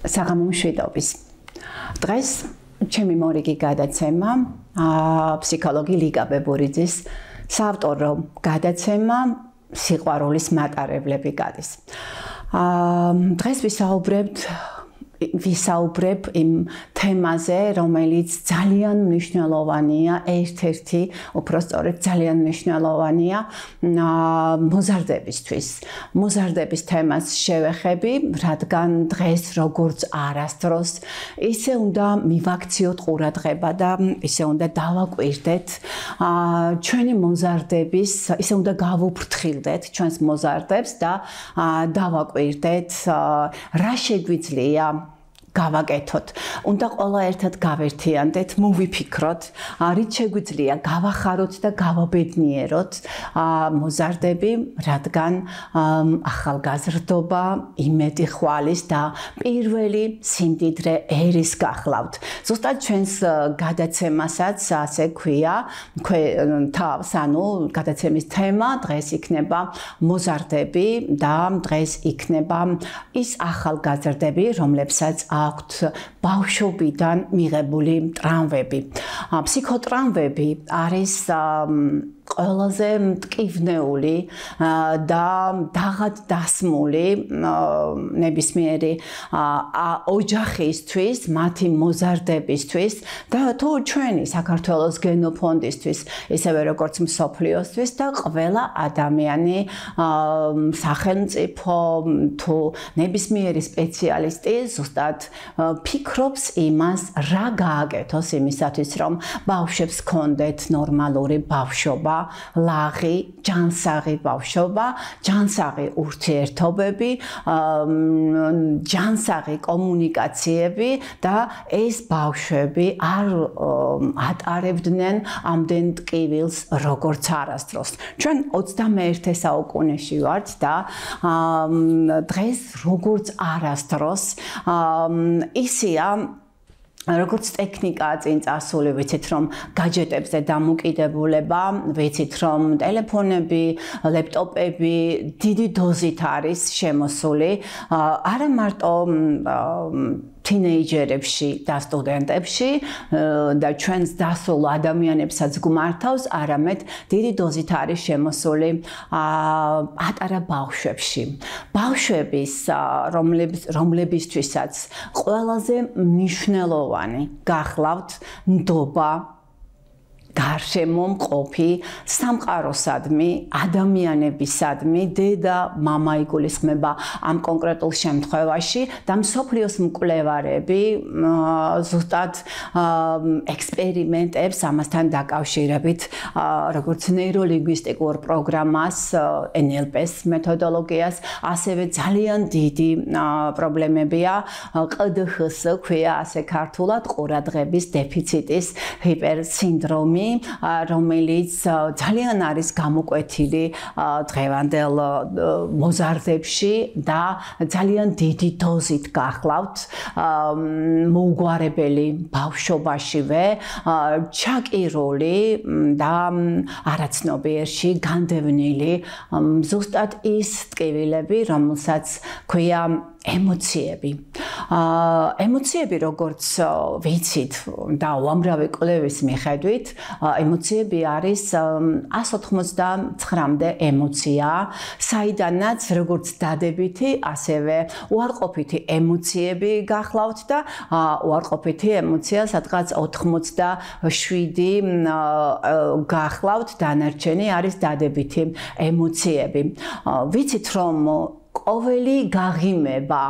საღამო მშვიდობის. დღეს ჩემი მორიგი გადაცემა ფსიქოლოგი ლიკა ბებურიძის საავტორო გადაცემა სიყვარულის მატარებლები გადის. დღეს ვისაუბრებ იმ თემაზე, რომელიც ძალიან მნიშვნელოვანია, ერთ-ერთი, უпростоრედ ძალიან მნიშვნელოვანია მოზარდებისთვის. მოზარდების თემას შევეხები, რადგან დღეს როგორც არასდროს ისე უნდა მივაქციოთ ყურადღება და ისე უნდა დავაკვირდეთ ჩვენი მოზარდების, ისე უნდა გავუფრთხილდეთ ჩვენს მოზარდებს და დავაკვირდეთ რა შეგვიძლია გავაკეთოთ. უნდა ყველა ერთად გავერთიანდეთ, მოვიფიქროთ, რით შეგვიძლია გავახაროთ და გავაბედნიეროთ მოზარდები, რადგან ახალგაზრდობა, იმედი ხვალის და პირველი სიმდიდრე ერის გახლავთ. ზუსტად ჩვენს გადაცემასაც ასე ქვია, თავს, ანუ გადაცემის თემა დღეს იქნება მოზარდები და დღეს იქნება ის ახალგაზრდები, რომლებსაც აქვთ ბავშვობიდან მიღებული ტრამვები. ფსიქოტრამვები არის ყველაზე მტკივნეული და დაღად დასმული ნებისმიერი ოჯახისთვის, მათი მოზარდებისთვის და თუ ჩვენი საქართველოს გენოფონდისთვის, ისევე როგორც მსოფლიოსთვის და ყველა ადამიანი სახელმწიფო თუ ნებისმიერი სპეციალისტი ზუსტად ფიქრობს იმას, რა გააკეთოს იმისათვის, რომ ბავშვებს ჰქონდეთ ნორმალური ბავშვობა, ლაღი, ჯანსაღი ბავშვობა, ჯანსაღი ურთიერთობები, ჯანსაღი კომუნიკაციები და ეს ბავშვები არ ატარებდნენ ამდენ ტკივილს როგორც არასდროს. ჩვენ 21 საუკუნეში ვართ და დღეს როგორც არასდროს ისია როგორც ტექნიკაა წინ წასული, ვიცით რომ გაჯეტებზე დამოკიდებულება, ვიცით რომ ტელეფონები, ლეპტოპები დიდი დოზით არის შემოსული, არა მარტო თინეიჯერებში და სტუდენტებში და ჩვენს დასულ ადამიანებსაც გმართავს, არამედ დიდი დოზით არის შემოსული პატარა ბავშვებში. ბავშვების, რომლებისთვისაც ყველაზე მნიშვნელოვანი გახლავთ ნდობა, გარშემო მყოფი, სამყაროსადმი, ადამიანებისადმი, დედა, მამა იგულისხმება ამ კონკრეტულ შემთხვევაში და მსოფლიოს მკვლევარები ზუსტად ექსპერიმენტებს ამასთან დაკავშირებით, როგორც ნეიროლინგვისტიკურ პროგრამას, NLP-ს მეთოდოლოგიას, ასევე ძალიან დიდი პრობლემებია ყდხ-ს ქვია ასე ქართულად ყურადღების დეფიციტის ჰიპერსინდრომი, რომელიც ძალიან არის გამოკვეთილი დღევანდელ მოზარდებში და ძალიან დიდი დოზით გახლავთ მოუგვარებელი ბავშვობაშივე ჩაკირული და არაცნობიერში განდევნილი ზუსტად ის ტკივილები, რომელსაც ქვია ემოციები. ემოციები, როგორც ვიცით და უამრავი კვლევის მიხედვით, ემოციები არის 189-მდე ემოცია, საიდანაც როგორც დადებითი, ასევე უარყოფითი ემოციები გახლავთ და უარყოფითი ემოცია სადღაც 87 გახლავთ, დანარჩენი არის დადებითი ემოციები. ვიცით რომ ყოველი გაღიმება,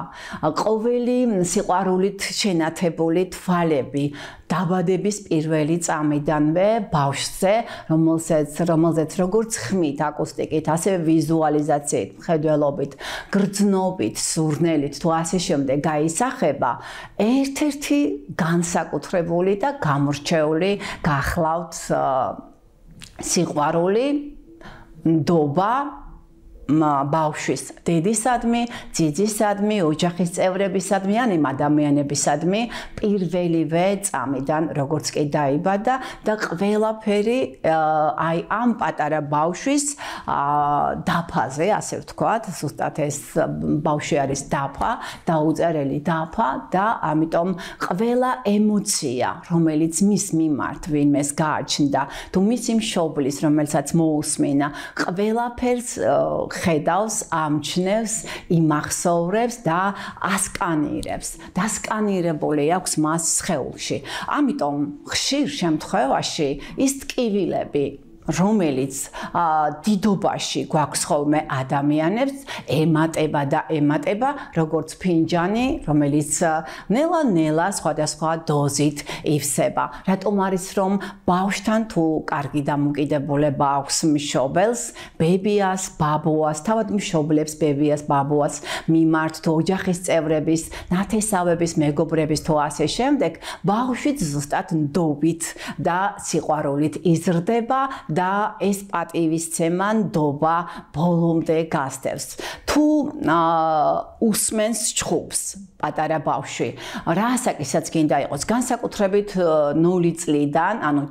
ყოველი სიყვარულით შენათებული თვალები დაბადების პირველი წამიდანვე ბავშვზე, რომელზეც როგორც ხმით, აკუსტიკით, ასევე ვიზუალიზაციით, მხედველობით, გრძნობით, სურნელით თუ ასე შემდეგ გაისახება, ერთ-ერთი განსაკუთრებული და გამორჩეული გახლავთ სიყვარული, ნდობა ბავშვის დედისადმი, ძიძისადმი, ოჯახის წევრებისადმი ან იმ ადამიანებისადმი პირველივე წამიდან როგორც კი დაიბადა და ყველაფერი აი ამ პატარა ბავშვის დაფაზე, ასე ვთქვათ, ზუსტად ეს ბავშვი არის დაფა, დაუწერელი დაფა და ამიტომ ყველა ემოცია, რომელიც მის მიმართ ვინმეს გააჩნდა, თუ მისი მშობლის, რომელსაც მოусმინა, ყველაფერს ხედავს, ამჩნევს, იმახსოვრებს და ასკანირებს. დასკანირებული აქვს მას სხეულში. ამიტომ ხშირ შემთხვევაში ის ტკივილები რომელიც დიდობაში გვაქვს ხოლმე ადამიანებს ემატება და ემატება როგორც ფინჯანი რომელიც ნელა-ნელა სხვადასხვა დოზით ივსება. რატომ არის რომ ბავშვთან თუ კარგი დამოკიდებულება აქვს მშობელს, ბებიას, ბაბუას, თავად მშობლებს, ბებიას, ბაბუას მიმართ თუ ოჯახის წევრების, ნათესავების, მეგობრების თუ ასე შემდეგ, ბავშვი ზუსტად ნდობით და სიყვარულით იზრდება და ეს პატივისცემა ნდობა ბოლომდე გასდევს. თუ უსმენს ჩხუბს პატარა ბავშვი, რა ასაკისაც გინდა იყოს, განსაკუთრებით 0 წლიდან, ანუ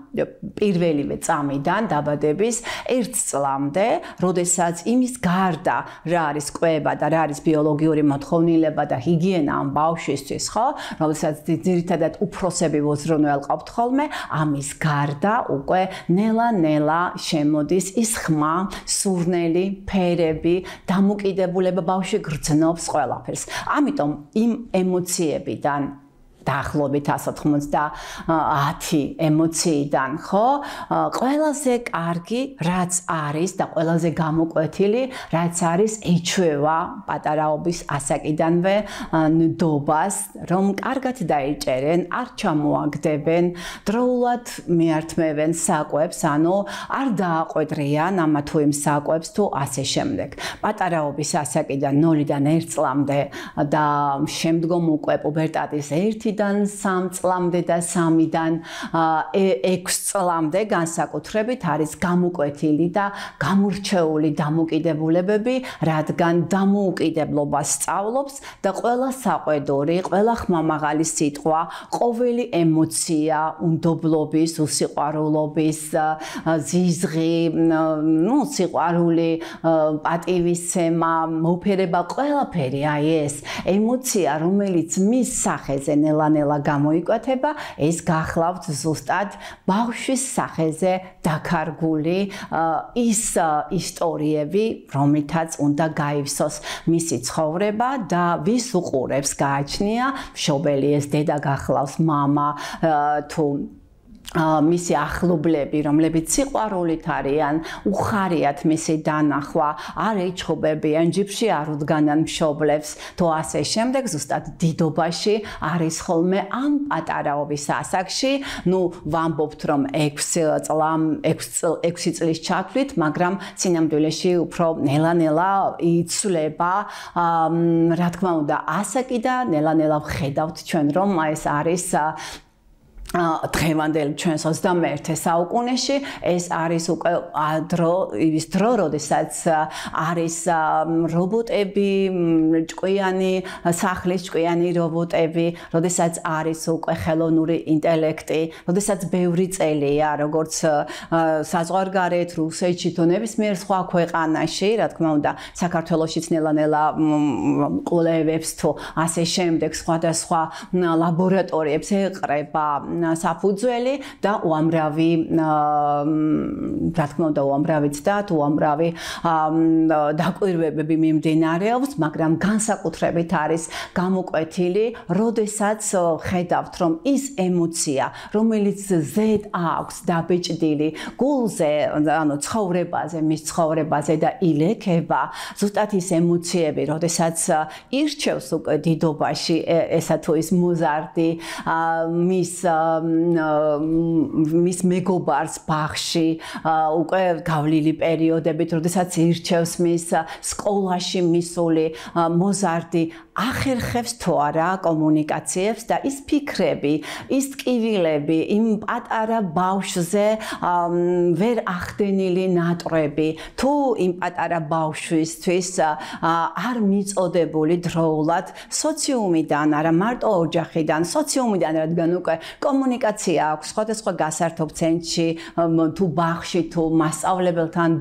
პირველივე წამიდან დაბადების 1 წლამდე, როდესაც იმის გარდა რა არის კვება და რა არის ბიოლოგიური მოთხოვნილება და ჰიგიენა ამ ბავშვისთვის, ხო? როდესაც ძირითადად უფროსები უზრუნველყოფთ ხოლმე, ამის გარდა უკვე ნელა-ნელა შემოდის ის ხმა, სურნელი, ფერები, დამოკიდებულება ბავშვი გრძნობს ყველაფერს. ამიტომ იმ ემოციებიდან დაახლოებით 190 ემოციიდან, ხო? ყველაზე კარგი რაც არის და ყველაზე გამოკვეთილი რაც არის ეჩვევა პატარაობის ასაკიდანვე ნდობას, რომ კარგად დაიჭერენ, არ ჩამოაგდებენ, დროულად მიართმევენ საკვებს, ანუ არ დააყვედრიან ამა თუ იმ საკვებს თუ ასე შემდეგ. პატარაობის ასაკიდან 0-დან 1 წლამდე და შემდგომ უკვე პუბერტატის 1-დან 3 წლამდე და 3-დან 6 წლამდე განსაკუთრებით არის გამოკვეთილი და გამორჩეული დამოკიდებულებები, რადგან დამოუკიდებლობას სწავლობს და ყველა საყვედური, ყველა ხმამაღალი სიტყვა, ყოველი ემოცია, უნდობლობის, უსიყვარულობის, ზიზღი, სიყვარული, პატივისცემა, მოფერება, ყველაფერი აი ეს ემოცია, რომელიც მის სახეზე ნელა-ნელა გამოიკვეთება, ეს გახლავთ ზუსტად ბავშვის სახეზე დაკარგული ის ისტორიები, რომლითაც უნდა გაივსოს მისი ცხოვრება და ვის უყურებს გააჩნია მშობელი, ეს დედა გახლავს, მამა თუ მისი ახლობლები, რომლებიც სიყვარულით არიან, უხარიათ მისი დანახვა, არ ეჩხუბებიან, ჯიბში არ უდგანან მშობლებს, თუ ასე შემდეგ, ზუსტად დიდობაში არის ხოლმე ამ პატარაობის ასაკში, ვამბობთ, რომ 6 წლის ჩათვლით, მაგრამ სინამდვილეში უფრო ნელა-ნელა იცვლება, რა თქმა უნდა, ასაკი და ნელა-ნელა ვხედავთ ჩვენ, რომ ეს არის დღევანდელ ჩვენს 21 საუკუნეში ეს არის უკვე ის დრო, როდესაც არის რობოტები, ჭკვიანი, სახლის ჭკვიანი რობოტები, როდესაც არის უკვე ხელოვნური ინტელექტი, როდესაც ბევრი წელია, როგორც საზღვარგარეთ, რუსეთში თუ ნებისმიერ სხვა ქვეყანაში, რა თქმა უნდა, საქართველოშიც ნელა-ნელა კვლევებს თუ ასე შემდეგ სხვადასხვა ლაბორატორიებს ეყრება საფუძველი და უამრავი, რა თქმა უნდა, უამრავიც და უამრავი დაკვირვებები მიმდინარეობს, მაგრამ განსაკუთრებით არის გამოკვეთილი, როდესაც ხედავთ, რომ ის ემოცია, რომელიც ზედ აქვს დაბეჭდილი გულზე, ანუ ცხოვრებაზე, მის ცხოვრებაზე და ილექება, ზუსტად ის ემოციები, როდესაც ირჩევს უკვე დიდობაში ესა თუ ის მოზარდი, მის მის მეგობარს ბაღში უკვე გავლილი პერიოდებით, როდესაც ირჩევს მის სკოლაში მისული მოზარდი ახერხებს თუ არა კომუნიკაციებს და ის ფიქრები, ის ტკივილები იმ პატარა ბავშვზე ვერ ახდენილი ნატრები თუ იმ პატარა ბავშვისთვის არ მიწოდებული დროულად სოციუმიდან, არა მარტო ოჯახიდან, სოციუმიდან, რადგან უკვე კომუნიკაცია აქვს სხვადასხვა გასართობ ცენტრში, თუ ბაღში, თუ მასწავლებელთან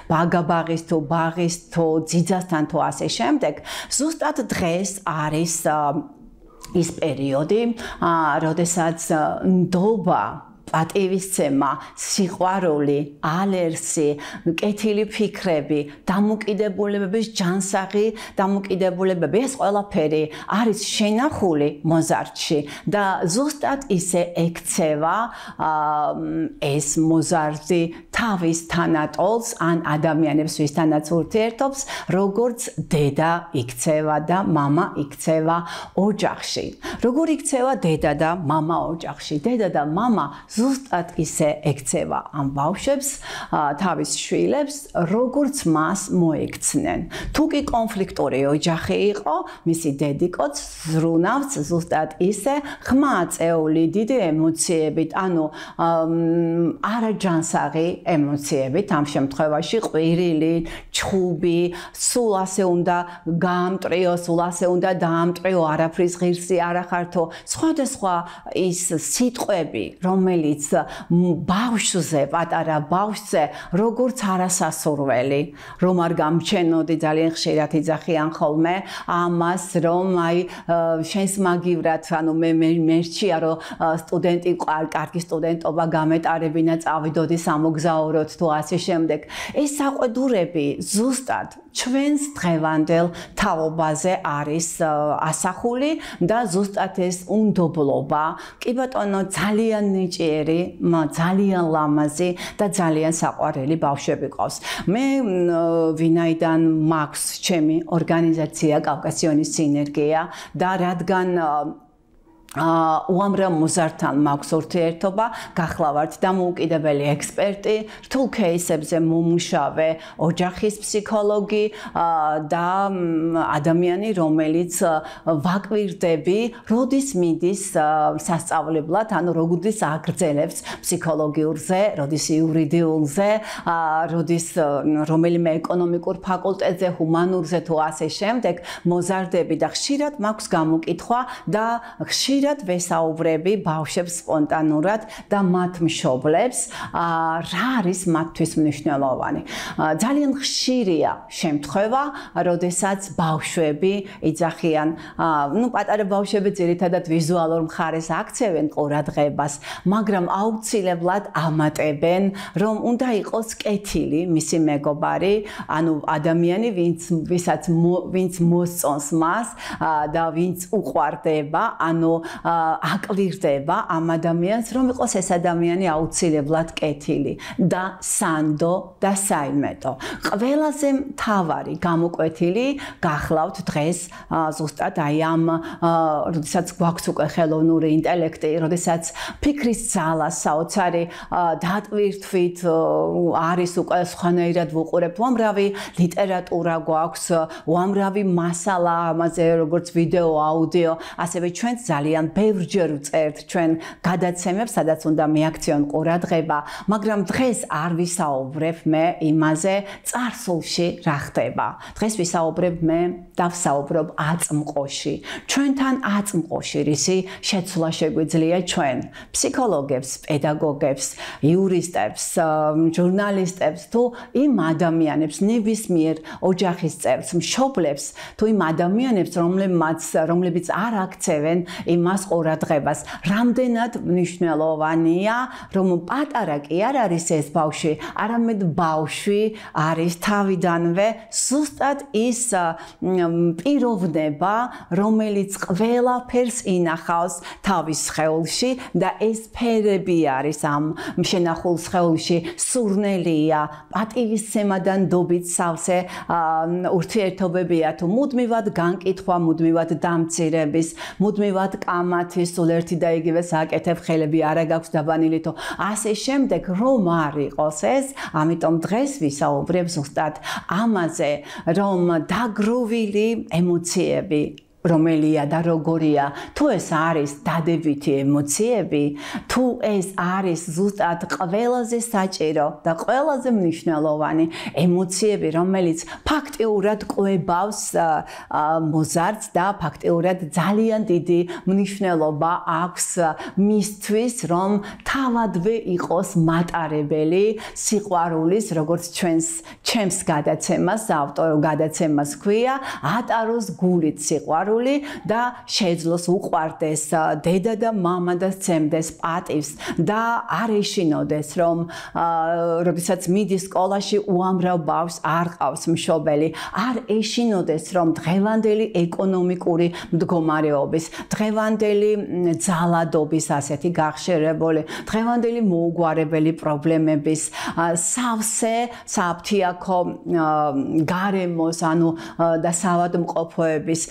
ბაღის თუ ბაღის თუ ძიძასთან თუ ასე შემდეგ, ზუსტად დღეს არის ის პერიოდი, როდესაც ნდობა პატივისცემა, სიყვარული, ალერსი, კეთილი ფიქრები, დამოკიდებულებების ჯანსაღი დამოკიდებულებები, ეს ყველაფერი არის შენახული მოზარდში და ზუსტად ისე ექცევა ეს მოზარდი თავის თანატოლს ან ადამიანებს, ვისთანაც ურთიერთობს, როგორც დედა იქცევა და მამა იქცევა ოჯახში. როგორ იქცევა დედა და მამა ოჯახში? დედა და მამა ზუსტად ისე ექცევა ამ ბავშვებს, თავის შვილებს, როგორც მას მოექცნენ. თუ კი კონფლიქტური ოჯახი იყო, მისი დედიკოც ზრუნავს ზუსტად ისე ხმაწეული, დიდი ემოციებით, ანუ არაჯანსაღი ემოციებით, ამ შემთხვევაში ყვირილი, ჩხუბი, სულ ასე უნდა გაამტრიო, სულ ასე უნდა დაამტრიო, არაფრის ღირსი არ ახართო, სხვადასხვა ის სიტყვები, რომელიც ბავშვზე, პატარა ბავშვზე, როგორც არასასურველი, რომ არ გამჩენოდი, ძალიან ხშირად იძახიან ხოლმე ამას, რომ აი შენს მაგივრად, ანუ მე რჩია, რომ სტუდენტი კარგი სტუდენტობა გამეტარებინა, წავიდოდი სამოგზაუროდ თუ ასე შემდეგ. ეს საყვედურები ზუსტად ჩვენს დღევანდელ თაობაზე არის ასახული და ზუსტად ეს უნდობლობა, კი ბატონო, ძალიან ნიჭიერი, ძალიან ლამაზი და ძალიან საყვარელი ბავშვები ყავს. მე ვინაიდან მაქვს ჩემი ორგანიზაცია კავკასიონის სინერგია და რადგან უამრავ მოზარდთან მაქვს ურთიერთობა, გახლავართ დამოუკიდებელი ექსპერტი, რთულ кейსებზე მომუშავე ოჯახის ფსიქოლოგი და ადამიანი, რომელიც ვაკვირდები, როდის მიდის სასწავლებლად, ანუ როდის აგრძელებს ფსიქოლოგიურზე, როდის იურიდიულზე, როდის რომელიმე ეკონომიკურ ფაკულტეტზე, ჰუმანურზე თუ ასე შემდეგ, მოზარდები და ხშირად მაქვს გამოკითხვა და ხშირად ვესაუბრები ბავშვებს სპონტანურად და მათ მშობლებს, რა არის მათთვის მნიშვნელოვანი. ძალიან ხშირია შემთხვევა, როდესაც ბავშვები იძახიან, პატარა ბავშვები ძირითადად ვიზუალურ მხარეს აქცევენ ყურადღებას, მაგრამ აუცილებლად ამატებენ, რომ უნდა იყოს კეთილი მისი მეგობარი, ანუ ადამიანი, ვინც მოსწონს მას და ვინც უყვარდება, ანუ აკვირდება ამ ადამიანს, რომ იყოს ეს ადამიანი აუცილებლად კეთილი და სანდო და საიმედო. ყველაზე მთავარი გამოკვეთილი გახლავთ დღეს ზუსტად აი ამ, როდესაც გვაქვს უკვე ხელოვნური ინტელექტი, როდესაც ფიქრის ძალა საოცარი დატვირთვით არის უკვე სხვანაირად ვუყურებთ, უამრავი ლიტერატურა გვაქვს, უამრავი მასალა ამაზე, როგორც ვიდეო, აუდიო, ასევე ჩვენ ძალიან ბევრჯერ ვწერთ ჩვენ გადაცემებს, სადაც უნდა მიაქციონ ყურადღება, მაგრამ დღეს არ ვისაუბრებ მე იმაზე, წარსულში რა ხდება. დღეს ვისაუბრებ მე და ვსაუბრობ აწმყოში. ჩვენთან აწმყოში რისი შეცვლა შეგვიძლია ჩვენ, ფსიქოლოგებს, პედაგოგებს, იურისტებს, ჟურნალისტებს თუ იმ ადამიანებს, ნებისმიერ ოჯახის წევრს, მშობლებს თუ იმ ადამიანებს, რომლებიც არ აქცევენ იმას ყურადღებას. რამდენად მნიშვნელოვანია, რომ პატარა კი არ არის ეს ბავშვი, არამედ ბავშვი არის თავიდანვე ზუსტად ის პიროვნება, რომელიც ყველაფერს ინახავს თავის სხეულში და ეს ფერები არის ამ შენახულ სხეულში, სურნელია, პატივისცემა და ნდობით სავსე ურთიერთობებია თუ მუდმივად განკითხვა, მუდმივად დამცირების, მუდმივად ამათი სულ ერთი და იგივე საკეთებ ხელები არა გაქვს დაბანილი თუ ასე შემდეგ რომ არ იყოს ეს ამიტომ დღეს ვისაუბრებ ზუსტად ამაზე რომ დაგროვილი ემოციები რომელია და როგორია თუ ეს არის დადებითი ემოციები თუ ეს არის ზუსტად ყველაზე საჭირო და ყველაზე მნიშვნელოვანი ემოციები რომელიც ფაქტიურად ყვებავს მოზარდს და ფაქტიურად ძალიან დიდი მნიშვნელობა აქვს მისთვის რომ თავადვე იყოს მატარებელი სიყვარულის როგორც ჩემს გადაცემას ავტორ გადაცემას ქვია ატაროს გულით სიყვარული და შეძლოს უყვარდეს დედა და მამა და სცემდეს პატივს და არ ეშინოდეს რომ როდესაც მიდის სკოლაში უამრავ ბავშვს არ ყავს მშობელი არ ეშინოდეს რომ დღევანდელი ეკონომიკური მდგომარეობის დღევანდელი ძალადობის ასეთი გახშირებული დღევანდელი მოუგვარებელი პრობლემების სავსე საფთიაქო გარემოს ანუ და საავადმყოფოების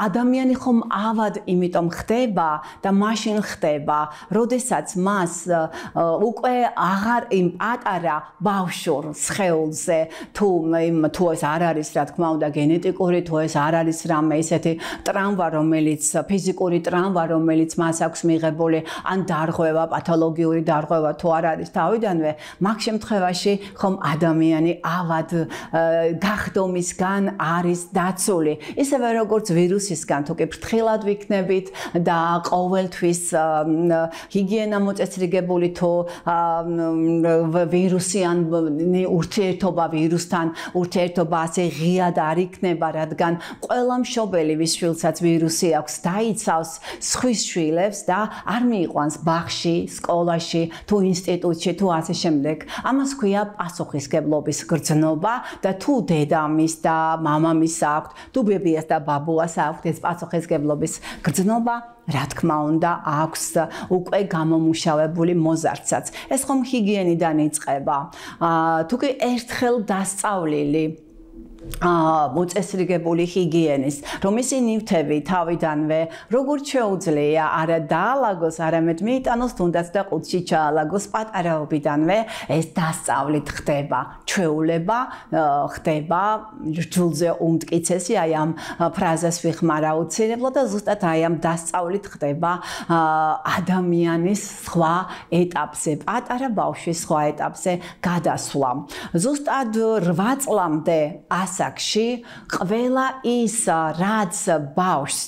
ადამიანი ხომ ავად იმიტომ ხდება და მაშინ ხდება, როდესაც მას უკვე აღარ იმ პატარა ბავშვურ სხეულზე თუ ეს არ არის რა თქმა უნდა გენეტიკური თუ ეს არ არის რამე ისეთი ტრავმა რომელიც ფიზიკური ტრავმა რომელიც მას აქვს მიღებული ან დარღვევა პათოლოგიური დარღვევა თუ არ არის თავიდანვე მაგ შემთხვევაში ხომ ადამიანი ავად გახდომისგან არის დაცული ისევე როგორც ვირუსისგან თუ კი ფრთხილად ვიქნებით და ყოველთვის ჰიგიენა მოწესრიგებული თუ ვირუსიანი ურთიერთობა ვირუსთან ურთიერთობა ასე ღიად არ იქნება რადგან ყველა მშობელი ვის შვილსაც ვირუსი აქვს დაიცავს სხვის შვილებს და არ მიიყვანს ბაღში სკოლაში თუ ინსტიტუტში თუ ასე შემდეგ ამას ქვია პასუხისგებლობის გრძნობა და თუ დედამის და მამამის აქვს თუ ბებიას და ბაბუას აქვს ეს პასუხისგებლობის გრძნობა რა თქმა უნდა აქვს უკვე გამომუშავებული მოზარდსაც ეს ხომ ჰიგიენიდან იწყება თუ კი ერთხელ დასწავლილი მოწესრიგებული ჰიგიენის რომ ისი ნივთები თავიდანვე როგორც შეუძლია არა დაალაგოს არამედ მიიტანოს თუნდაც და ყუთში ჩაალაგოს პატარაობიდანვე ეს დასწავლით ხდება ჩვეულება ხდება ჯულზე უმტკიცესი აი ამ ფრაზას ვიხმარ აუცილებლად და ზუსტად აი ამ დასწავლით ხდება ადამიანის სხვა ეტაპზე პატარა ბავშვის სხვა ეტაპზე გადასვლა ზუსტად 8 წლამდე ასაკში ყველა ის რაც ბავშვს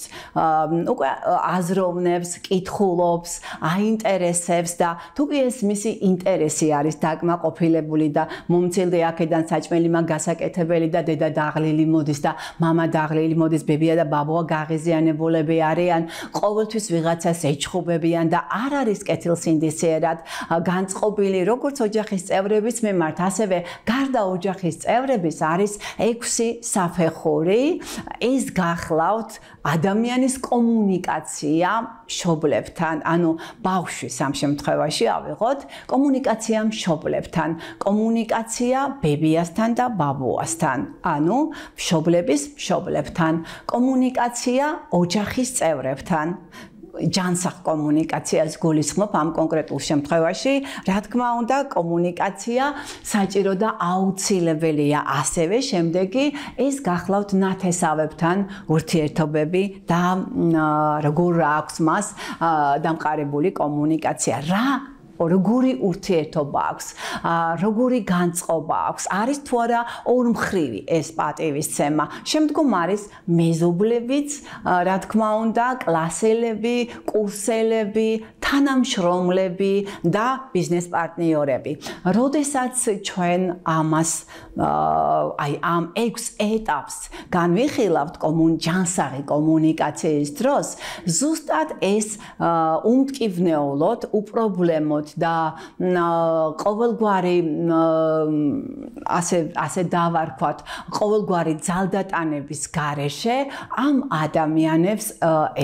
უკვე აზროვნებს, კითხულობს, აინტერესებს და თუ კი ეს მისი ინტერესი არის დაკმაყოფილებული და მომცილდი აქედან საჭმელი მაგ გასაკეთებელი და დედა დაღლილი მოდის და მამა დაღლილი მოდის, ბებია და ბაბუა გაღიზიანებულები არიან, ყოველთვის ვიღაცას ეჩხუბებიან და არ არის კეთილსინდისიერად განწყობილი როგორც ოჯახის წევრების მიმართ, ასევე გარდა ოჯახის წევრების არის 6 საფეხური ის გახლავთ ადამიანის კომუნიკაცია მშობლებთან, ანუ ბავშვის ამ შემთხვევაში ავიღოთ კომუნიკაცია მშობლებთან, კომუნიკაცია ბებიასთან და ბაბუასთან, ანუ მშობლების მშობლებთან, კომუნიკაცია ოჯახის წევრებთან. ჯანსაღ კომუნიკაციას გულისხმობ ამ კონკრეტულ შემთხვევაში, რა თქმა უნდა, კომუნიკაცია საჭირო და აუცილებელია. ასევე შემდეგი ეს გახლავთ ნათესავებთან ურთიერთობები და როგორ აქვს მას დამყარებული კომუნიკაცია. როგორი ურთიერთობა აქვს, როგორი განწყობა აქვს, არის თუ არა ორმხრივი ეს პატივისცემა. შემდგომ არის მეზობლებიც, რა თქმა უნდა, კლასელები, კურსელები, თანამშრომლები და ბიზნეს პარტნიორები. როდესაც ჩვენ ამას აი ამ 6 ეტაპს განვიხილავთ ჯანსაღი კომუნიკაციის დროს, ზუსტად ეს უმტკივნეულოდ, უპრობლემოდ და ყოველგვარი ასე დავარქვათ, ყოველგვარი ძალდატანების გარეშე ამ ადამიანებს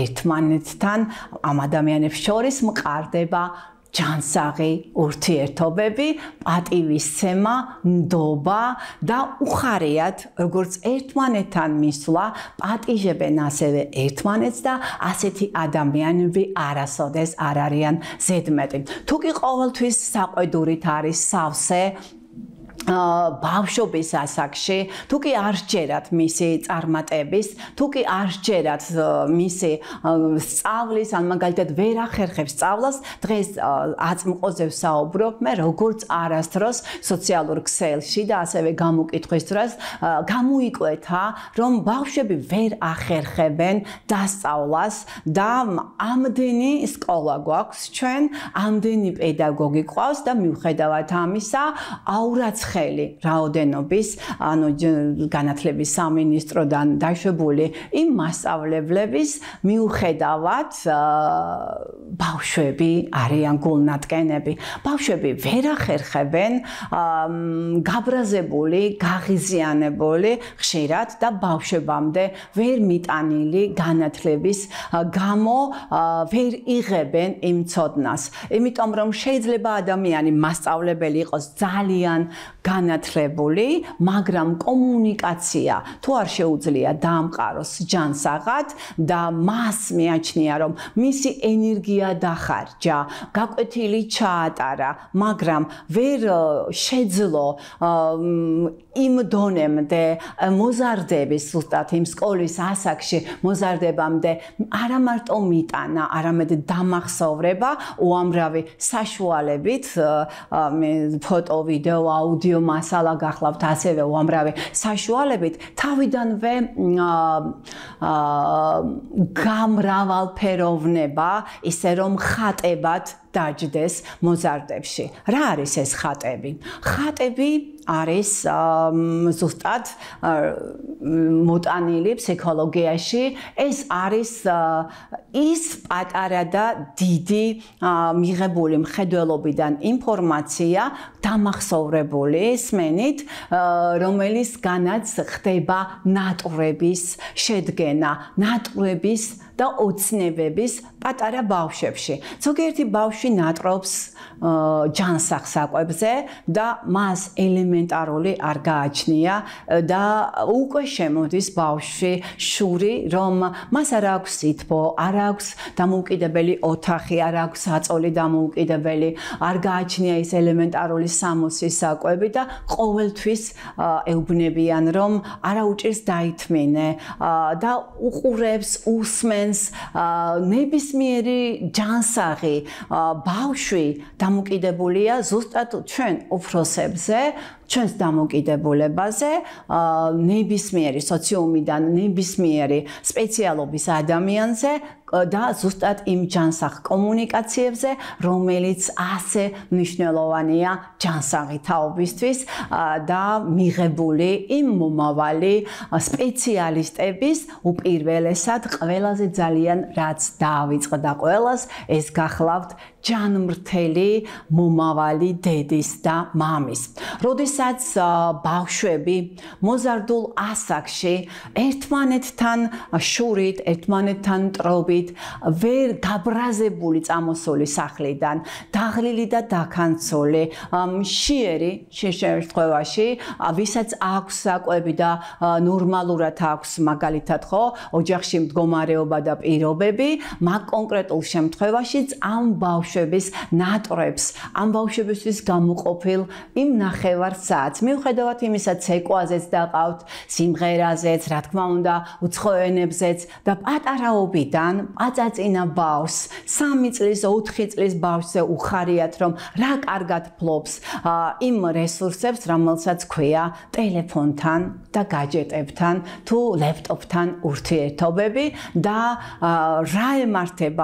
ერთმანეთთან, ამ ადამიანებს შორის მყარდება ჯანსაღი ურთიერთობები, პატივისცემა, ნდობა და უხარიათ, როგორც ერთმანეთთან მისვლა, პატიჟებენ ასევე ერთმანეთს და ასეთი ადამიანები არასოდეს არ არიან ზედმეტი. თუ კი ყოველთვის საყვედურით არის სავსე ბავშვობის ასაკში, თუ კი არ სჯერათ მისი წარმატების, თუ კი არ სჯერათ მისი სწავლის, ან მაგალითად ვერ ახერხებს სწავლას, დღეს აწმყოზე ვსაუბრობ, მე როგორც არასდროს სოციალურ ქსელში და ასევე გამოკითხვის დროს გამოიკვეთა, რომ ბავშვები ვერ ახერხებენ დასწავლას და ამდენი სკოლა გვაქვს ჩვენ, ამდენი პედაგოგი ყავს და მიუხედავად ამისა, აურაცხელი რაოდენობის, ანუ განათლების სამინისტროდან დაშვებული იმ მასწავლებლების მიუხედავად ბავშვები არიან გულნატკენები. ბავშვები ვერ ახერხებენ გაბრაზებული, გაღიზიანებული ხშირად და ბავშვებამდე ვერ მიტანილი განათლების გამო ვერ იღებენ იმ ცოდნას. იმიტომ რომ შეიძლება ადამიანი მასწავლებელი იყოს ძალიან განათლებული, მაგრამ კომუნიკაცია თუ არ შეუძლია დაამყაროს ჯანსაღად და მას მიაჩნია, რომ მისი ენერგია დახარჯა, გაკვეთილი ჩაატარა, მაგრამ ვერ შეძლო იმ დონემდე მოზარდების, ზუსტად იმ სკოლის ასაკში მოზარდებამდე არა მარტო მიტანა, არამედ დამახსოვრება უამრავი საშუალებით, ფოტო, ვიდეო, აუდიო მასალა გახლავთ ასევე უამრავი საშუალებით თავიდანვე გამრავალფეროვნება, ისე რომ ხატებად დაჯდეს მოზარდებში. რა არის ეს ხატები? ხატები არის ზუსტად მოტანილი ფსიქოლოგიაში, ეს არის ის პატარა და დიდი მიღებული მხედველობიდან ინფორმაცია, დამახსოვრებული სმენით, რომელისგანაც ხდება ნატვრების შედგენა, ნატვრების და ოცნებების პატარა ბავშვებში. ზოგიერთი ბავშვი ნატრობს ჯანსაღ საკვებზე და მას ელემენტარული არ გააჩნია და უკვე შემოდის ბავშვი შური, რომ მას არ აქვს სითბო, არ აქვს დამოუკიდებელი ოთახი, არ აქვს აწოლი დამოუკიდებელი, არ გააჩნია ის ელემენტარული სამოსის საკვები და ყოველთვის ეუბნებიან, რომ არა უჭირს დაითმინე და უყურებს, უსმენს ნებისმიერი ჯანსაღი ბავშვი დამოკიდებულია ზუსტად ჩვენ უფროსებზე, ჩვენს დამოკიდებულებაზე, ნებისმიერი სოციუმიდან ნებისმიერი სპეციალობის ადამიანზე და ზუსტად იმ ჯანსაღ კომუნიკაციებზე, რომელიც ასე მნიშვნელოვანია ჯანსაღი თაობისთვის და მიღებული იმ მომავალი სპეციალისტების უპირველესად ყველაზე ძალიან რაც დაავიწყდა ყველას, ეს გახლავთ ჯანმრთელი მომავალი დედის და მამის. როდესაც ბავშვები მოზარდულ ასაკში ერთმანეთთან შურით, ერთმანეთთან ტრობით, ვერ გაბრაზებული წამოსული სახლიდან, დაღლილი და დაქანცული, მშიერი შემთხვევაში, ვისაც აქვს საკვები და ნორმალურად აქვს მაგალითად ხო, ოჯახში მდგომარეობა და პირობები, მაგ კონკრეტულ შემთხვევაშიც ამ ბავშვების ნატრებს, ამ ბავშვებისთვის გამოყოფილ იმ ნახევარ საათს, მიუხედავად იმისა, ცეკვაზეც დაყავთ, სიმღერაზეც, რა თქმა უნდა, უცხო ენებზეც და პატარაობიდან პაწაწინა ბავშვს, 3 წლის, 4 წლის ბავშვზე უხარიათ, რომ რა კარგად ფლობს იმ რესურსებს, რომელსაც ქვია ტელეფონთან და გაჯეტებთან თუ ლეპტოპთან ურთიერთობები და რა ემართება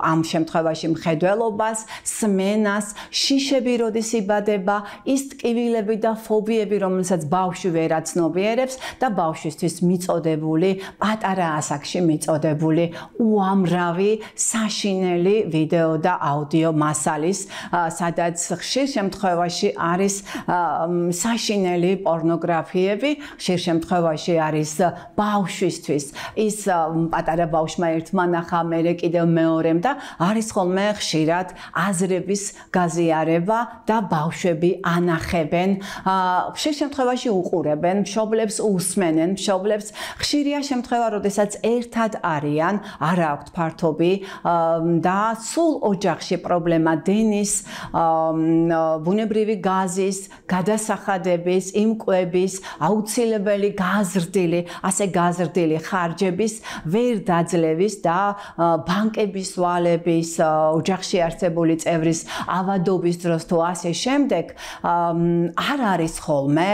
ამ შემთხვევაში მხედველობას, სმენას, შიშები როდის იბადება, ის ტკივილები და ფობიები, რომელსაც ბავშვი ვერ აცნობიერებს და ბავშვისთვის მიწოდებული, პატარა ასაკში მიწოდებული უამრავი საშინელი ვიდეო და აუდიო მასალის, სადაც ხშირ შემთხვევაში არის საშინელი პორნოგრაფიები, ხშირ შემთხვევაში არის ბავშვისთვის ის პატარა ბავშვმა ერთმა ნახა, მერე კიდევ მეორემ და არის ხოლმე ხშირ ხშირად აზრების გაზიარება და ბავშვები ანახებენ, ხშირ შემთხვევაში უყურებენ, მშობლებს უსმენენ, მშობლებს ხშირია შემთხვევა, როდესაც ერთად არიან, არ აქვთ ფართობი და სულ ოჯახში პრობლემა დენის, ბუნებრივი გაზის, გადასახადების, იმკვების, აუცილებელი გაზრდილი, ასე გაზრდილი ხარჯების ვერ დაძლევის და ბანკების ვალების, ოჯახში არსებული წევრის ავადობის დროს თუ ასე შემდეგ არ არის ხოლმე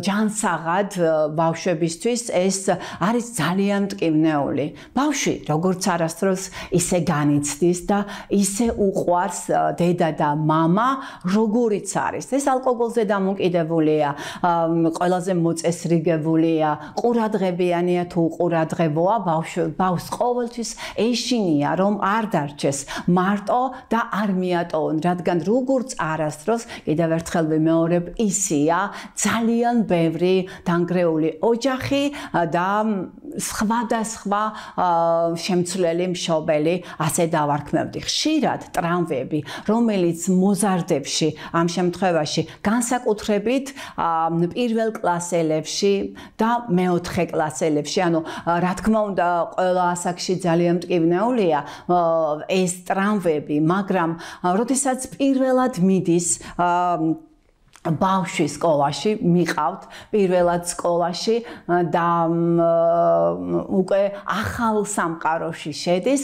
ჯანსაღად ბავშვებისთვის ეს არის ძალიან მტკივნეული. ბავშვი როგორც არასდროს ისე განიცდის და ისე უყვარს დედა და მამა როგორიც არის. ეს ალკოგოლზე დამოკიდებულია, ყველაზე მოწესრიგებულია, ყურადღებიანია თუ უყურადღებოა, ბავშვს ყოველთვის ეშინია რომ არ დარჩეს მარტო და არ მიატოვონ, რადგან როგორც არასდროს კიდევ ერთხელ ვიმეორებ, ისია ძალიან ბევრი დანგრეული ოჯახი და სხვადასხვა შემცვლელი მშობელი ასე დავარქმევდი. ხშირად ტრამვები, რომელიც მოზარდებში ამ შემთხვევაში განსაკუთრებით პირველ კლასელებში და მეოთხე კლასელებში, ანუ რა თქმა უნდა ყველა ასაკში ძალიან მტკივნეულია ეს ტრამვები, მაგრამ როდესაც პირველად მიდის ბავშვი სკოლაში, მიყავთ პირველად სკოლაში და უკვე ახალ სამყაროში შედის,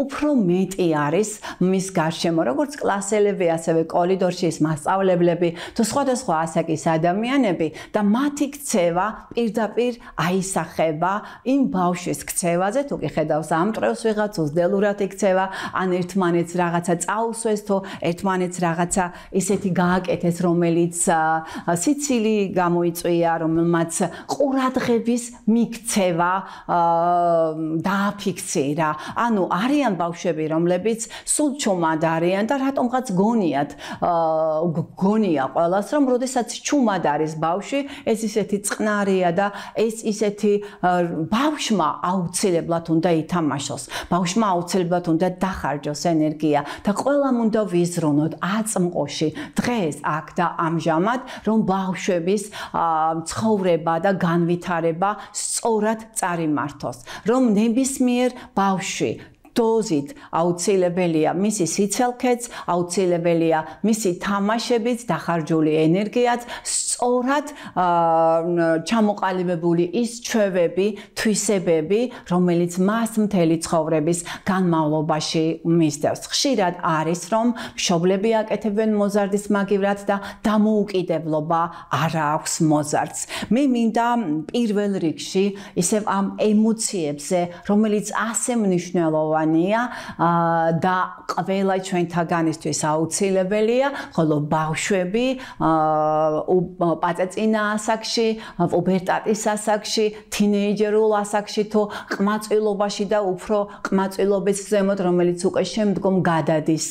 უფრო მეტი არის მის გარშემო, როგორც კლასელები, ასევე კორიდორში ის მასწავლებლები თუ სხვადასხვა ასაკის ადამიანები და მათი ქცევა პირდაპირ აისახება იმ ბავშვის ქცევაზე, თუ კი ხედავს ამტრევს ვიღაც, უზდელურად იქცევა, ან ერთმანეთს რაღაცა წაუსვეს, თუ ერთმანეთს რაღაცა ისეთი გააკეთეს, რომელიც სიცილი გამოიწვია, რომელმაც ყურადღების მიქცევა დააფიქსირა. ანუ არიან ბავშვები, რომლებიც სულ ჩუმად არიან და რატომღაც გონია ყველას, რომ როდესაც ჩუმად არის ბავშვი, ეს ისეთი წყნარია და ეს ისეთი ბავშვმა აუცილებლად უნდა ითამაშოს. ბავშვმა აუცილებლად უნდა დახარჯოს ენერგია და ყველამ უნდა ვიზრუნოთ აწმყოში დღეს აქ და ამჟამად, რომ ბავშვების ცხოვრება და განვითარება სწორად წარიმართოს, რომ ნებისმიერ ბავშვი დოზით აუცილებელია მისი სიცელქეც, აუცილებელია მისი თამაშებიც, დახარჯული ენერგიაც, სწორად ჩამოყალიბებული ის ჩვევები, თვისებები, რომელიც მას მთელი ცხოვრების განმავლობაში მისდევს. ხშირად არის, რომ მშობლები აკეთებენ მოზარდის მაგივრად და დამოუკიდებლობა არ აქვს მოზარდს. მე მინდა პირველ რიგში ისევ ამ ემოციებზე, რომელიც ასე მნიშვნელოვანია და ყველა ჩვენთაგანისთვის აუცილებელია, ხოლო ბავშვები პაწეწინა ასაკში, პუბერტატის ასაკში, თინეიჯერულ ასაკში თუ ყმაწვილობაში და უფრო ყმაწვილობის ზემოთ, რომელიც უკვე შემდგომ გადადის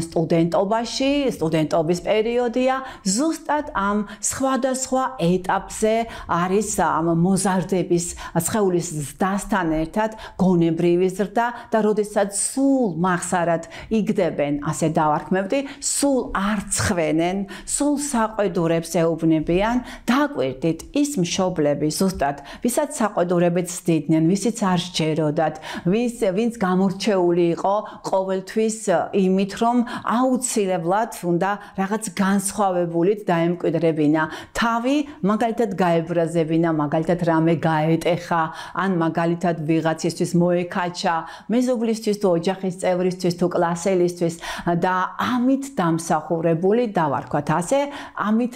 სტუდენტობაში, სტუდენტობის პერიოდია, ზუსტად ამ სხვადასხვა ეტაპზე არის ამ მოზარდების სხეულის ზრდასთან ერთად გონებრივი ზრდა და როდესაც სულ მახსარად იგდებენ, ასე დავარქმევდი, სულ არ ცხვენენ, სულ საყვედურებს ეუბნებიან, დაკვირდით ის მშობლები ზუსტად, ვისაც საყვედურებით სდიდნენ, ვისიც არ სჯეროდათ, ვინც გამორჩეული იყო ყოველთვის იმით, რომ აუცილებლად უნდა რაღაც განსხვავებულით დაემკვიდრებინა თავი, მაგალითად გაებრაზებინა, მაგალითად რამე გაეტეხა, ან მაგალითად ვიღაცისთვის მოეკაჩა, მეზობლისთვის თუ ოჯახის წევრისთვის თუ კლასელისთვის და ამით დამსახურებული დავარქვათ ასე, ამით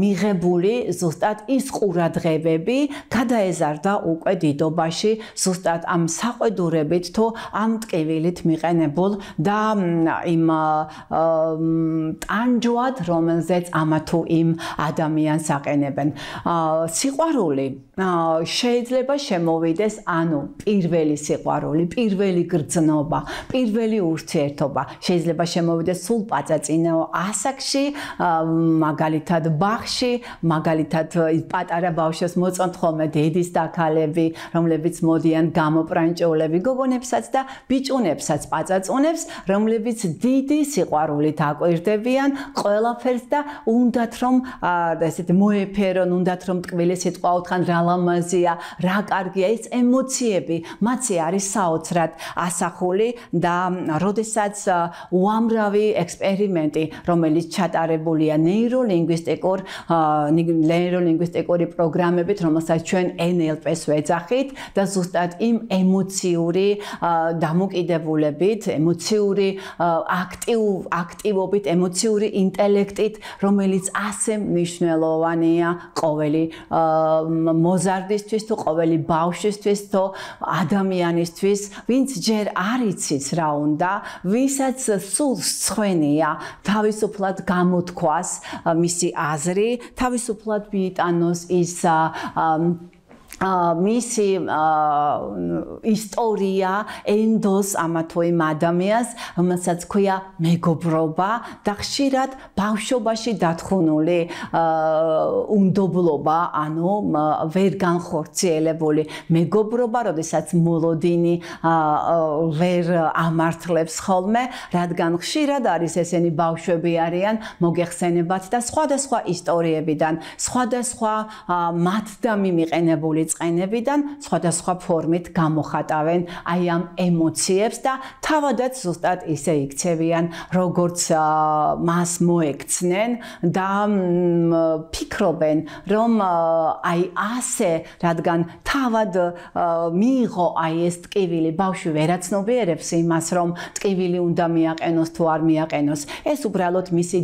მიღებული ზუსტად ის ყურადღებები გადაეზარდა უკვე დიდობაში, ზუსტად ამ საყვედურებით თუ ამ ტკივილით მიყენებულ და იმ ტანჯვად, რომელზეც ამა თუ იმ ადამიანს აყენებენ. სიყვარული შეიძლება შემოვიდეს, ანუ პირველი სიყვარული, პირველი გრძნობა, პირველი ურთიერთობა შეიძლება შემოვიდეს სულ პაწაწინაო ასაკში, მაგალითად მაგალითად ბაღში, მაგალითად პატარა ბავშვებს მოწონთ ხოლმე დედის და ქალები, რომლებიც მოდიან გამოპრანჭეულები გოგონებსაც და ბიჭუნებსაც, პაწაწუნებს, რომლებიც დიდი სიყვარულით აკვირდებიან ყველაფერს და უნდათ რომ ესეთი მოეფერონ, უნდათ რომ ტკბილი სიტყვა უთხრან, რა ლამაზია, რა კარგია, ეს ემოციები მათზე არის საოცრად ასახული და როდესაც უამრავი ექსპერიმენტი, რომელიც ჩატარებულია ნეიროლინგვისტიკური პროგრამებით, რომელსაც ჩვენ NLP-ს ვეძახით და ზუსტად იმ ემოციური დამოკიდებულებით, ემოციური აქტივობით, ემოციური ინტელექტით, რომელიც ასე მნიშვნელოვანია ყოველი მოზარდისთვის თუ ყოველი ბავშვისთვის თუ ადამიანისთვის, ვინც ჯერ არ იცის რა უნდა, ვისაც სულ სცხვენია თავისუფლად გამოთქვას მისი აზრი, თავისუფლად მიიტანოს ის მისი ისტორია ენდოს ამა თუ იმ ადამიანს, რომელსაც ქვია მეგობრობა და ხშირად ბავშვობაში დათხოვნული უნდობლობა, ანუ ვერ განხორციელებული მეგობრობა, როდესაც მოლოდინი ვერ ამართლებს ხოლმე, რადგან ხშირად არის ესენი ბავშვები არიან მოგეხსენებათ და სხვადასხვა ისტორიებიდან, სხვადასხვა მათდამი მიყენებული წყენებიდან სხვადასხვა ფორმით გამოხატავენ აი ამ ემოციებს და თავადაც ზუსტად ისე იქცევიან, როგორც მას მოექცნენ და ფიქრობენ, რომ აი ასე, რადგან თავად მიიღო აი ეს ტკივილი, ბავშვი ვერაცნობიერებს იმას, რომ ტკივილი უნდა მიაყენოს თუ არ მიაყენოს. ეს უბრალოდ მისი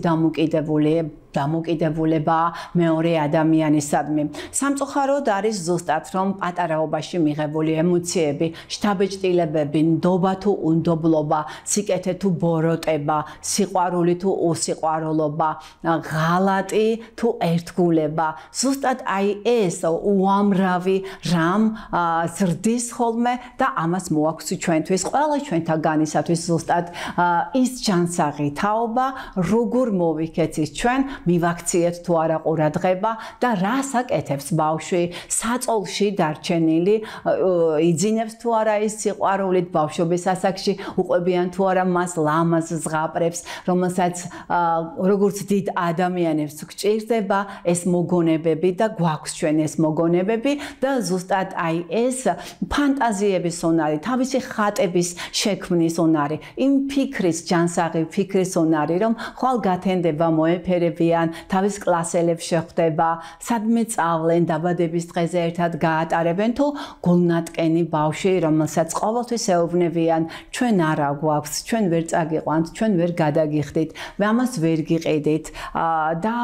დამოკიდებულება მეორე ადამიანისადმი. სამწუხაროდ არის ზუსტად, რომ პატარაობაში მიღებული ემოციები, შთაბეჭდილებები, ნდობა თუ უნდობლობა, სიკეთე თუ ბოროტება, სიყვარული თუ უსიყვარულობა, ღალატი თუ ერთგულება, ზუსტად აი ეს უამრავი რამ ზრდის ხოლმე და ამას მოაქვს ჩვენთვის, ყველა ჩვენთაგანისათვის ზუსტად ის ჯანსაღი თაობა, როგორ მოვიქეცით ჩვენ, მივაქციეთ თუ არა ყურადღება და რას აკეთებს ბავშვი საწოლში დარჩენილი, იძინებს თუ არა ის სიყვარულით ბავშვობის ასაკში, უყვებიან თუ არა მას ლამაზ ზღაპრებს, რომელსაც როგორც დიდ ადამიანებს გვჭირდება ეს მოგონებები და გვაქვს ჩვენ ეს მოგონებები და ზუსტად აი ეს ფანტაზიების უნარი, თავისი ხატების შექმნის უნარი, იმ ფიქრის, ჯანსაღი ფიქრის უნარი, რომ ხვალ გათენდება, მოეფერებიან, თავის კლასელებს შეხვდება, სადმე წავლენ, დაბადების დღეზე ერთად გაატარებენ თუ გულნატკენი ბავშვი, რომელსაც ყოველთვის ეუბნებიან, ჩვენ არა გვაქვს, ჩვენ ვერ წაგიყვანთ, ჩვენ ვერ გადაგიხდით, ამას ვერ გიყიდით და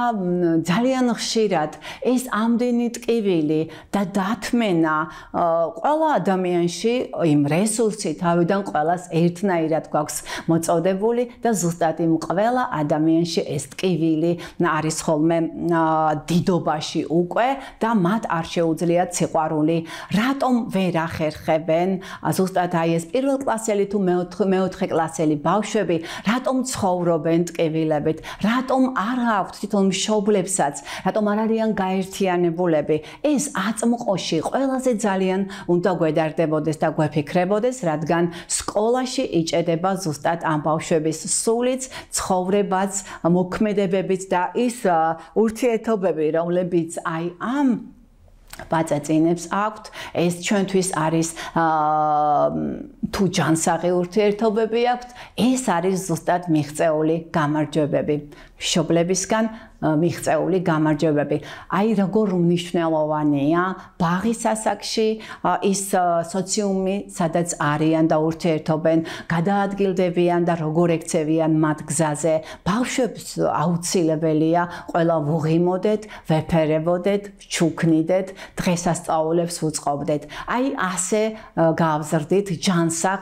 ძალიან ხშირად ეს ამდენი ტკივილი და დათმენა ყველა ადამიანში იმ რესურსი თავიდან ყველას ერთნაირად გვაქვს მოწოდებული და ზუსტად იმ ყველა ადამიანში ეს ტკივილი არის ხოლმე დიდობაში უკვე და მათ არ შეუძლიათ სიყვარული. რატომ ვერ ახერხებენ ზუსტად აი ეს პირველკლასელი თუ მეოთხე კლასელი ბავშვები, რატომ ცხოვრობენ ტკივილებით, რატომ არ აქვთ თვითონ მშობლებსაც, რატომ არ არიან გაერთიანებულები. ეს აწმყოში ყველაზე ძალიან უნდა გვედარდებოდეს და გვეფიქრებოდეს, რადგან სკოლაში იჭედება ზუსტად ამ ბავშვების სულიც, ცხოვრებაც, მოქმედებებიც და ის ურთიერთობები, რომლებიც აი ამ პაწაწინებს აქვთ, ეს ჩვენთვის არის თუ ჯანსაღი ურთიერთობები აქვთ, ეს არის ზუსტად მიღწეული გამარჯვებები მშობლებისგან მიღწეული გამარჯვებები. აი როგორ მნიშვნელოვანია ბაღის ასაკში ის სოციუმი, სადაც არიან და ურთიერთობენ, გადაადგილდებიან და როგორ ექცევიან მათ გზაზე. ბავშვებს აუცილებელია ყველა ვუღიმოდეთ, ვეფერებოდეთ, ვჩუქნიდეთ, დღესასწაულებს ვუწყობდეთ. აი ასე გავზრდით ჯანსაღ,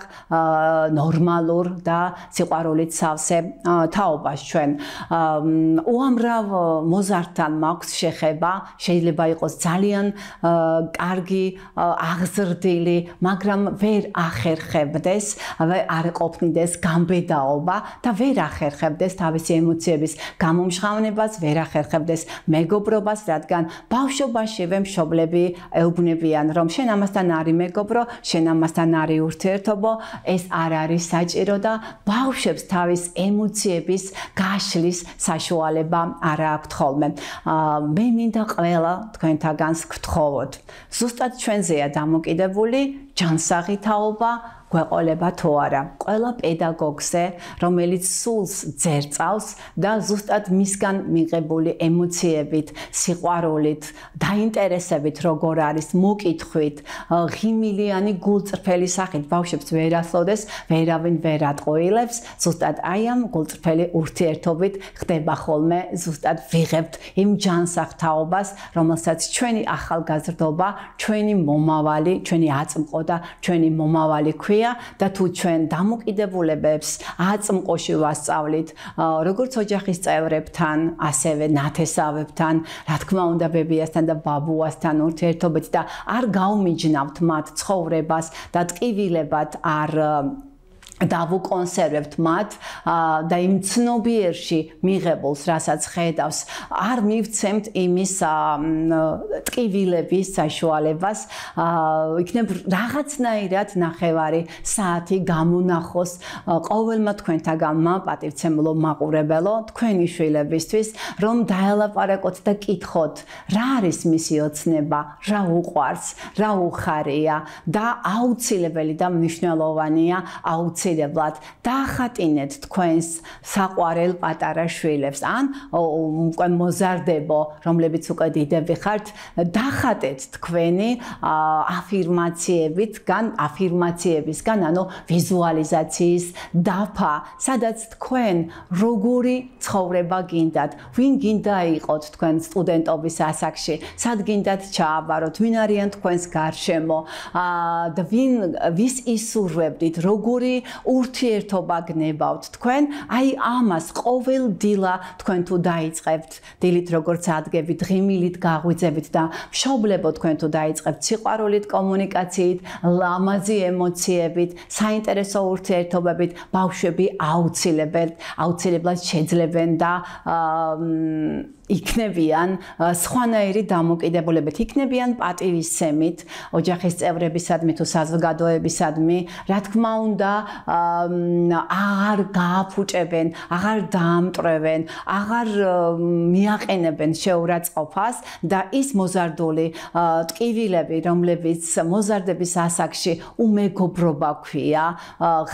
ნორმალურ და სიყვარულით სავსე თაობას ჩვენ. უამრავ თავ მოზარდთან მაქვს შეხება, შეიძლება იყოს ძალიან კარგი, აღზრდილი, მაგრამ ვერ ახერხებდეს, არ ყოფნიდეს გამბედაობა და ვერ ახერხებდეს თავისი ემოციების გამომჟღავნებას, ვერ ახერხებდეს მეგობრობას, რადგან ბავშვობაშივე მშობლები ეუბნებიან, რომ შენ ამასთან არი მეგობრო, შენ ამასთან არი ურთიერთობო, ეს არ არის საჭირო და ბავშვებს თავის ემოციების გაშლის საშუალება არ აქვთ ხოლმე. მე მინდა ყველა თქვენთაგანს გთხოვოთ. ზუსტად ჩვენზეა დამოკიდებული ჯანსაღი თაობა გვეყოლება თუ არა. ყველა პედაგოგზე, რომელიც სულს ძერწავს და ზუსტად მისგან მიღებული ემოციებით, სიყვარულით, დაინტერესებით როგორ არის, მოკითხვით, ღიმილიანი გულწრფელი სახით ბავშვებს ვერ ასწავდეს, ვერავინ ვერ ატყუილებს, ზუსტად აი ამ გულწრფელი ურთიერთობით ხდება ხოლმე, ზუსტად ვიღებთ იმ ჯანსაღ თაობას, რომელსაც ჩვენი ახალგაზრდობა, ჩვენი მომავალი, ჩვენი აწმყო და ჩვენი მომავალი ქვია. და თუ ჩვენ დამოკიდებულებებს აწმყოში ვასწავლით, როგორც ოჯახის წევრებთან, ასევე ნათესავებთან, რა თქმა უნდა, ბებიასთან და ბაბუასთან ურთიერთობით და არ გაუმიჯნავთ მათ ცხოვრებას და ტკივილებად არ დავუკონსერვებთ მათ და იმ ცნობიერში მიღებულს, რასაც ხედავს, არ მივცემთ იმის ტკივილების საშუალებას, იქნებ რაღაცნაირად ნახევარი საათი გამონახოს ყოველმა თქვენთაგანმა პატივცემულო მაყურებელო თქვენი შვილებისთვის, რომ დაელაპარაკოთ და კითხოთ, რა არის მისი ოცნება, რა უყვარს, რა უხარია და აუცილებელი და მნიშვნელოვანია აუცილებლად დაახატინეთ თქვენს საყვარელ პატარა შვილებს ან უკვე მოზარდებო, რომლებიც უკვე დიდები ხართ, დახატეთ თქვენი აფირმაციებისგან, ანუ ვიზუალიზაციის დაფა, სადაც თქვენ როგორი ცხოვრება გინდათ, ვინ გინდა იყოთ თქვენ სტუდენტობის ასაკში, სად გინდათ ჩააბაროთ, ვინ არიან თქვენს გარშემო და ვის ისურვებდით, როგორი ურთიერთობა გნებავთ თქვენ, აი ამას ყოველდღიურად თქვენ თუ დაიწყებთ, დილით როგორც ადგებით, ღიმილით გაღვიძებით და მშობლებო თქვენ თუ დაიწყებთ სიყვარულით, კომუნიკაციით, ლამაზი ემოციებით, საინტერესო ურთიერთობებით, ბავშვები აუცილებლად შეძლებენ და იქნებიან სხვანაირი დამოკიდებულებით, იქნებიან პატივისცემით ოჯახის წევრებისადმი თუ საზოგადოებისადმი, რა თქმა უნდა, აღარ გააფუჭებენ, აღარ დაამტვრევენ, აღარ მიაყენებენ შეურაცხყოფას და ის მოზარდული ტკივილები, რომლებიც მოზარდების ასაკში უმეგობრობა ქვია,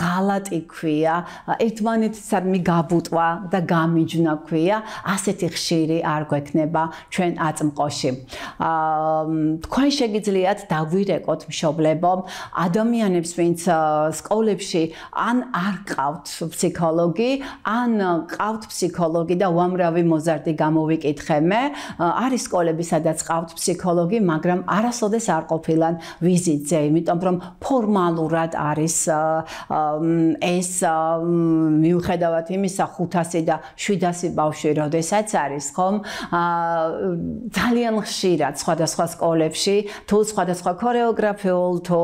ღალატი ქვია, ერთმანეთისადმი გაბუტვა და გამიჯვნა ქვია, ასეთი ხშირი არ გვექნება ჩვენ აწმყოში. თქვენ შეგიძლიათ დაგვირეკოთ მშობლებო, ადამიანებს, ვინც სკოლებში ან არ ყავთ ფსიქოლოგი, ან ყავთ ფსიქოლოგი და უამრავი მოზარდი გამოვიკითხე მე, არის სკოლები, სადაც ყავთ ფსიქოლოგი, მაგრამ არასოდეს არ ყოფილან ვიზიტზე, იმიტომ რომ ფორმალურად არის ეს მიუხედავად იმისა 500 და 700 ბავშვი როდესაც არის, ხომ? ძალიან ხშირად სხვადასხვა სკოლებში, თუ სხვადასხვა ქორეოგრაფიულ, თუ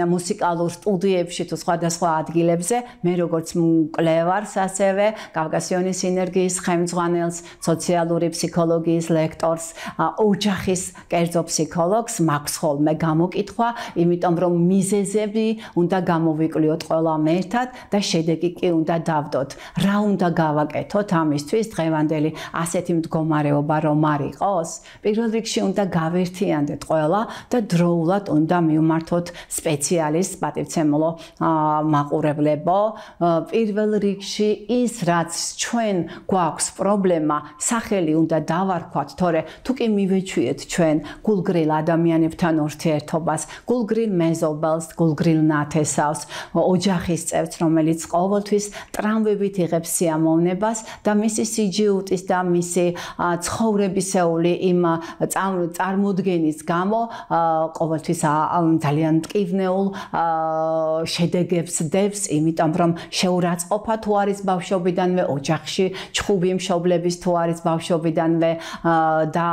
მუსიკალურ სტუდიებში, თუ სხვადასხვა ადგილებზე, მე როგორც მკვლევარს, ასევე კავკასიონის სინერგიის ხელმძღვანელს, სოციალური ფსიქოლოგიის ლექტორს, ოჯახის კერძო ფსიქოლოგს მაქვს ხოლმე გამოკითხვა, იმიტომ რომ მიზეზები უნდა გამოვიკვლიოთ ყველამ ერთად და შედეგი კი უნდა დავდოთ. რა უნდა გავაკეთოთ ამისთვის დღევანდელი ასეთი მდგომარეობა რომ არ იყოს? პირველ რიგში უნდა გავერთიანდეთ ყველა და დროულად უნდა მივმართოთ სპეციალისტს, პატივცემულო მაყურებლებო. პირველ რიგში ის, რაც ჩვენ გვაქვს პრობლემა, სახელი უნდა დავარქვათ, თორე თუ კი მივეჩვიეთ ჩვენ გულგრილ ადამიანებთან ურთიერთობას, გულგრილ მეზობელს, გულგრილ ნათესავს, ოჯახის წევრს, რომელიც ყოველთვის ტრამვებით იღებს სიამოვნებას და მისი სიჯიუტის და მისი ცხოვრებისეული იმ წარმოდგენის გამო ყოველთვის ძალიან მტკივნეულ შედეგებს აზრებს დევს, იმიტომ რომ შეურაცხყოფა თუ არის ბავშვობიდანვე ოჯახში, ჩხუბი მშობლების თუ არის ბავშვობიდანვე და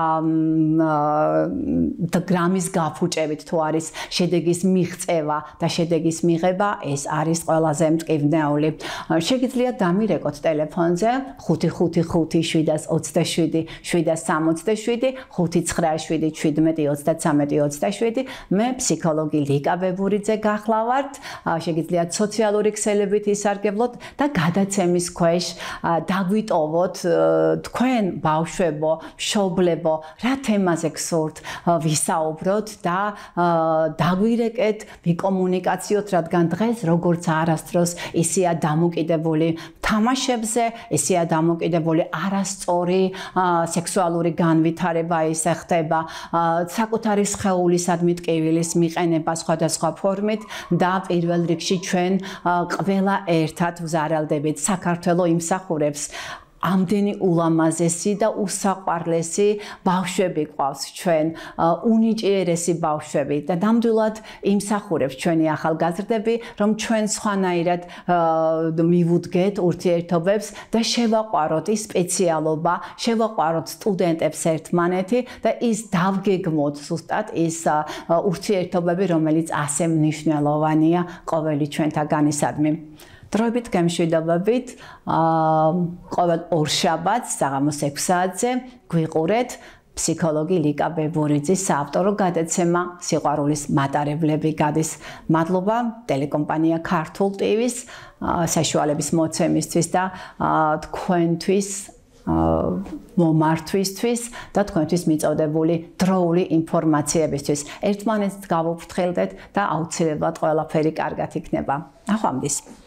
გრამის გაფუჭებით თუ არის შედეგის მიღწევა და შედეგის მიღება, ეს არის ყველაზე მტკივნეული. შეგიძლიათ დამირეკოთ ტელეფონზე 555 727 597 17 მე ფსიქოლოგი ლიკა ბებურიძე გახლავართ. შეგიძლიათ სოციალური ქსელებით ისარგებლოთ და გადაცემის ქვეშ დაგვიტოვოთ თქვენ ბავშვებო, მშობლებო, რა თემაზე გსურთ ვისაუბროთ და დაგვირეკეთ, ვიკომუნიკაციოთ, რადგან დღეს როგორც არასდროს ისეა დამოკიდებული თამაშებზე, ისეა დამოკიდებული არასწორი სექსუალური განვითარება ისე ხდება, საკუთარი სხეულისადმი ტკივილის მიყენება სხვადასხვა ფორმით და პირველ რიგში ჩვენ ყველა ერთად ვზარალდებით. საქართველო იმსახურებს ამდენი ულამაზესი და უსაყვარლესი ბავშვები ყავს ჩვენ, უნიჭიერესი ბავშვები და ნამდვილად იმსახურებს ჩვენი ახალგაზრდები, რომ ჩვენ სხვანაირად მივუდგეთ ურთიერთობებს და შევაყვაროთ ის სპეციალობა, შევაყვაროთ სტუდენტებს ერთმანეთი და ის დავგეგმოთ ზუსტად ის ურთიერთობები, რომელიც ასე მნიშვნელოვანია ყოველი ჩვენთაგანისადმი. დროებით გემშვიდობებით, ყოველ ორშაბათს საღამოს 6 საათზე გვიყურეთ ფსიქოლოგი ლიკა ბებურიძის საავტორო გადაცემა სიყვარულის მატარებლები გადის. მადლობა ტელეკომპანია ქართულ ტივის საშუალების მოცემისთვის და თქვენთვის მომართვისთვის და თქვენთვის მიწოდებული დროული ინფორმაციებისთვის. ერთმანეთს გავუფრთხილდეთ და აუცილებლად ყველაფერი კარგად იქნება. ნახვამდის.